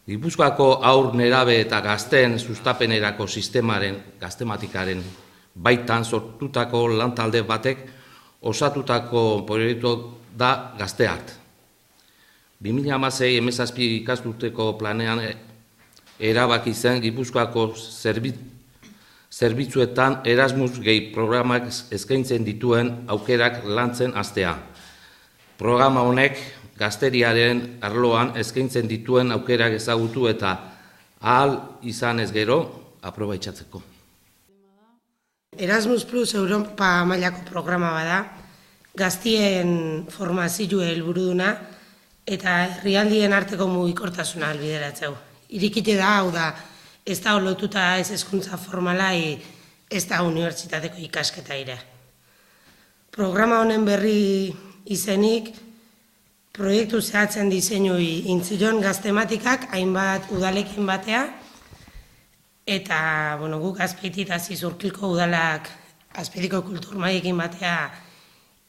Gipuzkoako haur nerabe eta gazteen sustapenerako sistemaren, gaztematikaren baitan sortutako lantalde batek osatutako proiektu da Gazteart. 2016-17 ikasturteko planean erabaki zen Gipuzkoako zerbitzuetan Erasmus gehi programak eskaintzen dituen aukerak lantzen hastea. Programa honek gazteriaren arloan eskaintzen dituen aukerak ezagutu eta ahal izan ez gero aprobaitzatzeko. Erasmus Plus Europa mailako programa bada, gaztien formazio helburuduna eta herrialdien arteko mugikortasuna ahalbideratzeu. Irikite da, hau da, ez da lotuta ez hezkuntza formalai, ez da unibertsitateko ikasketa ere. Programa honen berri izenik, proiektu zehatzen diseinui intzilon gaztematikak hainbat udalekin batea, eta guk Azpeitit Zurkilko udalak Azpeitiko kulturmaiekin batea,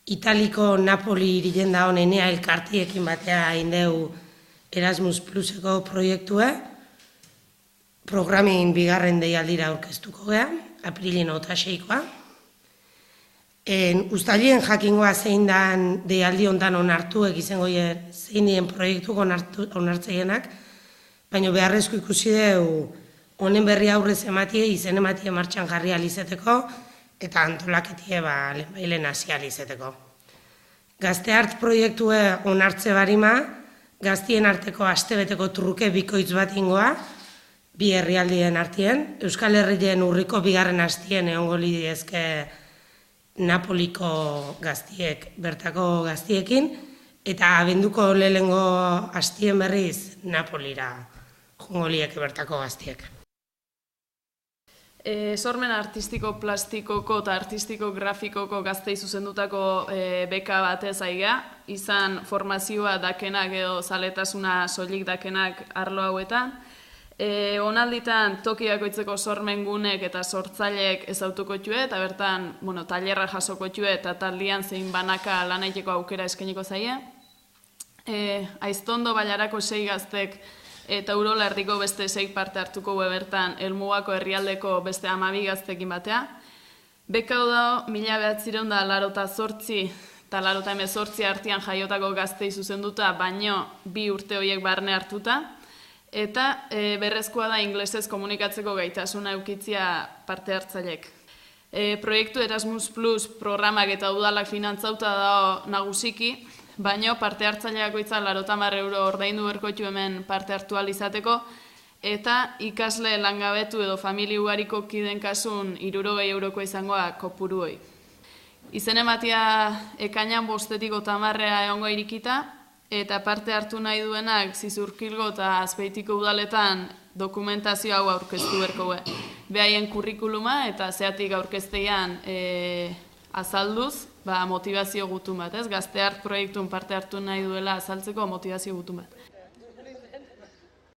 Italiko Napoli hirienda honenea elkartiekin batea indeu Erasmus Pluseko proiektue, programin bigarren deialdira aurkeztuko gea, aprilin 26koa. Uztailien jakingoa zein dan deialdi hontan onartuek izango zein dien proiektuk onartzeienak, baina beharrezko ikusi deu honen berri aurrez ematie, izen ematie martxan jarri alizeteko, eta antolaketie lehenbailen hasi alizeteko. Gazteart proiektue onartze barima, gaztien arteko astebeteko truke bikoitz bat ingoa, bi herrialdien artien, Euskal Herrien urriko bigarren hastien egongo lidiezke Napoliko gaztiek, bertako gaztiekin, eta abenduko lehengo hastien berriz Napolira joango lieke bertako gaztiek. Sormen artistiko plastikoko eta artistiko grafikoko gaztei zuzendutako beka batez aigea, izan formazioa dakenak edo zaletasuna soilik dakenak arlo hauetan. Onalditan tokiakoitzeko sormen gunek eta sortzaileek ezautuko txue, eta bertan tailerra jasoko txue eta taldian zein banaka lanaiteko aukera eskainiko zaie. Aiztondo Bailarako 6 gaztek eta Urola Erdiko beste 6 parte hartuko bertan Helmugako herrialdeko beste 12 gaztekin batea. Beka da 1988 eta 1988 artean jaiotako gaztei zuzenduta, baino 2 urte horiek barne hartuta. Eta berrezkoa da inglesez komunikatzeko gaitasuna eukitzia parte hartzailek. Proiektu Erasmus Plus programak eta udalak finantzauta da nagusiki, baino parte hartzaileako itzan 90 euro ordaindu berkotxu hemen parte hartu izateko, eta ikasle langabetu edo familia ugariko kiden kasun 60 euroko izangoa kopuruoi. Izen ematia ekainan 5-etik 10 egongo irikita, eta parte hartu nahi duenak Zizurkilgo eta Azpeitiko udaletan dokumentazio hau aurkeztu berko behaien kurrikuluma eta zeatik aurkezteian azalduz motivazio gutun bat, Gazteart proiektun parte hartu nahi duela azaltzeko motivazio gutun bat.